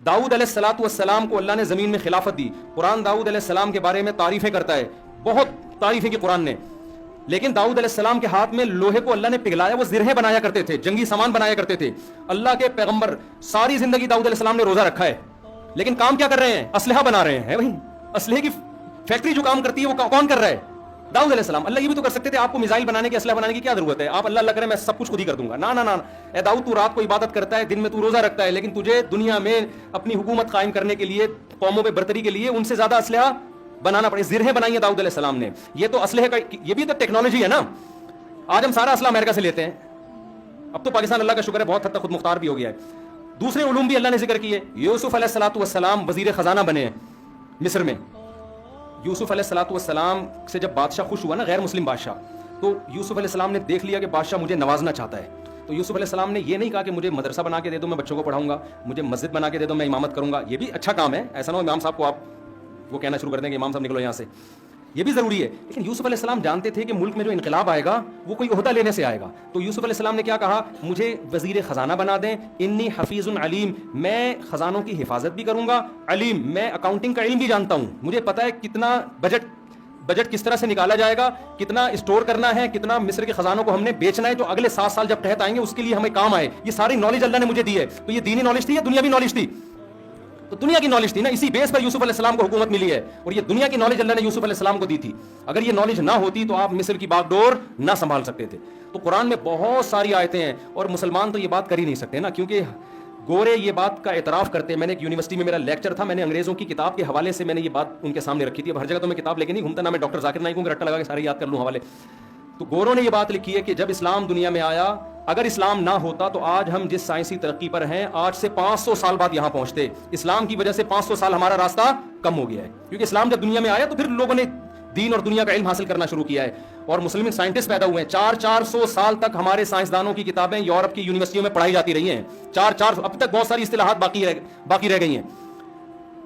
داؤد علیہ السلام کو اللہ نے زمین میں خلافت دی. قرآن داؤد علیہ السلام کے بارے میں تعریفیں کرتا ہے, بہت تعریفیں کی قرآن نے. لیکن داؤد علیہ السلام کے ہاتھ میں لوہے کو اللہ نے پگھلایا, وہ زرہیں بنایا کرتے تھے, جنگی سامان بنایا کرتے تھے. اللہ کے پیغمبر ساری زندگی داؤد علیہ السلام نے روزہ رکھا ہے, لیکن کام کیا کر رہے ہیں؟ اسلحہ بنا رہے ہیں. بھائی اسلحے کی فیکٹری جو کام کرتی ہے وہ کون کر رہا ہے؟ داؤد علیہ السلام. اللہ یہ بھی تو کر سکتے تھے, آپ کو میزائل بنانے کی, اسلحہ بنانے کی کیا ضرورت ہے؟ آپ اللہ کرے میں سب کچھ خود ہی کر دوں گا. نا نا نا اے داؤد, تو رات کو عبادت کرتا ہے, دن میں تو روزہ رکھتا ہے, لیکن تجھے دنیا میں اپنی حکومت قائم کرنے کے لیے, قوموں پہ برتری کے لیے ان سے زیادہ اسلحہ بنانا پڑے. زرہیں بنائی ہیں داؤد علیہ السلام نے. یہ تو اسلحے کا, یہ بھی تو ٹیکنالوجی ہے نا. آج ہم سارا اسلحہ امریکہ سے لیتے ہیں. اب تو پاکستان اللہ کا شکر ہے بہت حد تک خود مختار بھی ہو گیا ہے. دوسرے علوم بھی اللہ نے ذکر کیے. یوسف علیہ السلام وزیر خزانہ بنے ہیں مصر میں. یوسف علیہ السلام سے جب بادشاہ خوش ہوا نا, غیر مسلم بادشاہ, تو یوسف علیہ السلام نے دیکھ لیا کہ بادشاہ مجھے نوازنا چاہتا ہے. تو یوسف علیہ السلام نے یہ نہیں کہا کہ مجھے مدرسہ بنا کے دے دو, میں بچوں کو پڑھاؤں گا, مجھے مسجد بنا کے دے دو, میں امامت کروں گا. یہ بھی اچھا کام ہے, ایسا نہ ہو امام صاحب کو آپ وہ کہنا شروع کر دیں کہ امام صاحب نکلو یہاں سے. یہ بھی ضروری ہے. لیکن یوسف علیہ السلام جانتے تھے کہ ملک میں جو انقلاب آئے گا وہ کوئی عہدہ لینے سے آئے گا. تو یوسف علیہ السلام نے کیا کہا؟ مجھے وزیر خزانہ بنا دیں. انی حفیظ علیم, میں خزانوں کی حفاظت بھی کروں گا. علیم, میں اکاؤنٹنگ کا علم بھی جانتا ہوں, مجھے پتا ہے کتنا بجٹ کس طرح سے نکالا جائے گا, کتنا اسٹور کرنا ہے, کتنا مصر کے خزانوں کو ہم نے بیچنا ہے جو اگلے 7 سال جب تحت آئیں گے اس کے لیے ہمیں کام آئے. یہ ساری نالج اللہ نے مجھے دی ہے. تو یہ دینی نالج تھی یا دنیاوی نالج تھی؟ تو دنیا کی نالج تھی نا. اسی بیس پر یوسف علیہ السلام کو حکومت ملی ہے, اور یہ دنیا کی نالج اللہ نے یوسف علیہ السلام کو دی تھی. اگر یہ نالج نہ ہوتی تو آپ مصر کی باغ ڈور نہ سنبھال سکتے تھے. تو قرآن میں بہت ساری آیتیں ہیں, اور مسلمان تو یہ بات کر ہی نہیں سکتے نا, کیونکہ گورے یہ بات کا اعتراف کرتے ہیں. میں نے ایک یونیورسٹی میں میرا لیکچر تھا, میں نے انگریزوں کی کتاب کے حوالے سے میں نے یہ بات ان کے سامنے رکھی تھی. اب ہر جگہ تو میں کتاب لے کے نہیں گھومتا, نہ میں ڈاکٹر ذاکر نائک ہوں کہ رٹا لگا کے سارے یاد کر لوں حوالے. تو گوروں نے یہ بات لکھی ہے کہ جب اسلام دنیا میں آیا, اگر اسلام نہ ہوتا تو آج ہم جس سائنسی ترقی پر ہیں, آج سے 500 سال بعد یہاں پہنچتے. اسلام کی وجہ سے 500 سال ہمارا راستہ کم ہو گیا ہے, کیونکہ اسلام جب دنیا میں آیا تو پھر لوگوں نے دین اور دنیا کا علم حاصل کرنا شروع کیا ہے, اور مسلم سائنٹسٹ پیدا ہوئے ہیں. 400 سال تک ہمارے سائنسدانوں کی کتابیں یورپ کی یونیورسٹیوں میں پڑھائی جاتی رہی ہیں. 400 اب تک بہت ساری اصطلاحات باقی رہ گئی ہیں.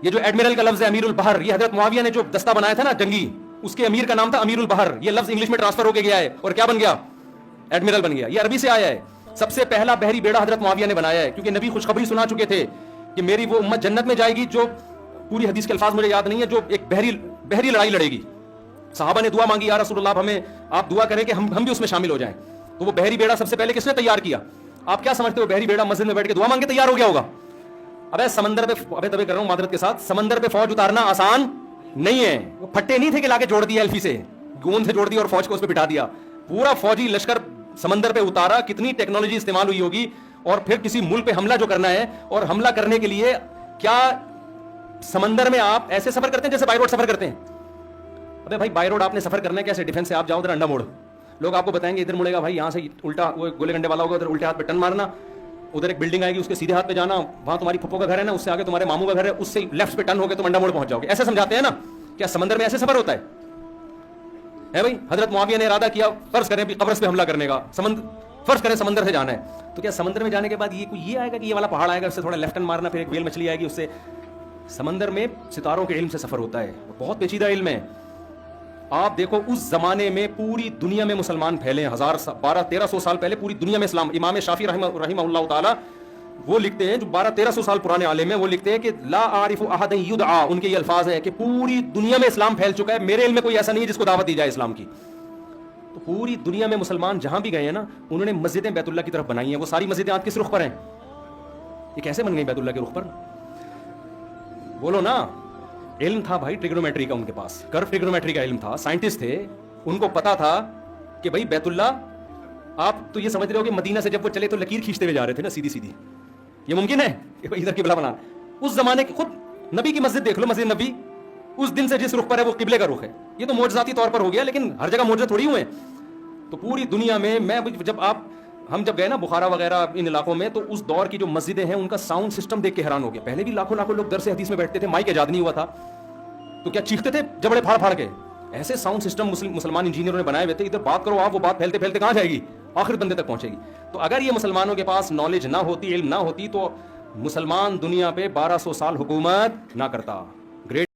یہ جو ایڈمرل کا لفظ ہے امیر البحر, یہ حضرت معاویہ نے جو دستہ بنایا تھا نا جنگی, اس کے امیر کا نام تھا امیر البحر. یہ لفظ انگلش میں ٹرانسفر ہو کے گیا ہے اور کیا بن گیا؟ ایڈمرل بن گیا. یہ عربی سے آیا ہے. سب سے پہلا بحری بیڑا حضرت معاویہ نے بنایا ہے, کیونکہ نبی خوشخبری سنا چکے تھے کہ میری وہ امت جنت میں جائے گی جو, پوری حدیث کے الفاظ مجھے یاد نہیں ہے, جو ایک بحری لڑائی لڑے گی. صحابہ نے دعا مانگی, یا رسول اللہ ہمیں آپ دعا کریں کہ ہم بھی اس میں شامل ہو جائیں. تو وہ بحری بیڑا سب سے پہلے کس نے تیار کیا؟ آپ کیا سمجھتے ہو بحری بیڑا مسجد میں بیٹھ کے دعا مانگ کے تیار ہو گیا ہوگا؟ ابے سمندر پہ کر رہا ہوں معذرت کے ساتھ, سمندر پہ فوج اتارنا آسان نہیں ہے. وہ پھٹے نہیں تھے کہ لا کے جوڑ دیا ایلفی سے, گوند سے جوڑ دیا اور فوج کو اس پہ بٹھا دیا. پورا فوجی لشکر سمندر پہ اتارا, کتنی ٹیکنالوجی استعمال ہوئی ہوگی. اور پھر کسی ملک پہ حملہ جو کرنا ہے, اور حملہ کرنے کے لیے کیا سمندر میں آپ ایسے سفر کرتے ہیں جیسے بائی روڈ سفر کرتے ہیں؟ ابے بھائی بائی روڈ آپ نے سفر کرنا ہے کیسے؟ ڈیفینس سے آپ جاؤ ادھر انڈا موڑ, لوگ آپ کو بتائیں گے ادھر مڑے گا بھائی, یہاں سے الٹا وہ گولے گنڈے والا ہوگا, ادھر الٹے ہاتھ پہ ٹن مارنا, ادھر ایک بلڈنگ آئے گی اس کے سیدھے ہاتھ پہ جانا, وہاں تمہاری پھپھو کا گھر ہے نا, اس سے آگے تمہارے ماموں کا گھر ہے, اس سے لیفٹ پہ ٹن ہو کے تم انڈا موڑ پہنچ جاؤ گے. ایسے سمجھاتے ہیں نا. کیا سمندر میں ایسے سفر ہوتا ہے بھائی؟ حضرت معاویہ نے ارادہ کیا, فرض کریں قبرص پہ حملہ کرنے کا, فرض کریں سمندر سے جانا ہے, تو کیا سمندر میں جانے کے بعد یہ آئے گا کہ یہ والا پہاڑ آئے گا, اس سے تھوڑا لیفٹ ٹرن مارنا, پھر ایک ویل مچھلی آئے گی اس سے؟ سمندر میں ستاروں کے علم سے سفر ہوتا ہے, بہت پیچیدہ علم ہے. آپ دیکھو اس زمانے میں پوری دنیا میں مسلمان پھیلے ہیں, 1200-1300 سال پہلے پوری دنیا میں اسلام. امام شافعی رحمہ اللہ تعالی وہ لکھتے ہیں, جو 1200-1300 سال پرانے عالم ہیں, وہ لکھتے ہیں کہ لا اعرف احد یدعا, ان کے یہ الفاظ ہیں کہ پوری دنیا میں اسلام پھیل چکا ہے, میرے علم میں کوئی ایسا نہیں ہے جس کو دعوت دی جائے اسلام کی. تو پوری دنیا میں مسلمان جہاں بھی گئے ہیں نا, انہوں نے مسجدیں بیت اللہ کی طرف بنائی ہیں. وہ ساری مسجدیں آج کس رخ پر ہیں؟ یہ کیسے بن گئی بیت اللہ کے رخ پر؟ بولو نا. علم تھا بھائی ٹریگنومیٹری کا, ان کے پاس کرو ٹریگنومیٹری کا علم تھا, سائنٹسٹ تھے, ان کو پتا تھا کہ بھائی بیت اللہ, آپ تو یہ سمجھ رہے ہو کہ مدینہ سے جب وہ چلے تو لکیر کھینچتے ہوئے جا رہے تھے نا سیدھی سیدھی, یہ ممکن ہے کہ ادھر قبلہ بنا؟ اس زمانے کی خود نبی کی مسجد دیکھ لو, مسجد نبی اس دن سے جس رخ پر ہے وہ قبلے کا رخ ہے. یہ تو معجزاتی طور پر ہو گیا, لیکن ہر جگہ معجزے تھوڑی ہوئے. تو پوری دنیا میں ہم جب گئے نا بخارا وغیرہ ان علاقوں میں, تو اس دور کی جو مسجدیں ہیں ان کا ساؤنڈ سسٹم دیکھ کے حیران ہو گیا. پہلے بھی لاکھوں لوگ درس حدیث میں بیٹھتے تھے, مائک ایجاد نہیں ہوا تھا, تو کیا چیختے تھے جبڑے پھاڑ پھاڑ کے. ایسے ساؤنڈ سسٹم مسلمان انجینئروں نے بنائے ہوئے تھے, ادھر بات کرو آپ, وہ بات پھیلتے پھیلتے کہاں جائے گی؟ آخر بندے تک پہنچے گی. تو اگر یہ مسلمانوں کے پاس نالج نہ ہوتی, علم نہ ہوتی, تو مسلمان دنیا پہ 1200 سال حکومت نہ کرتا.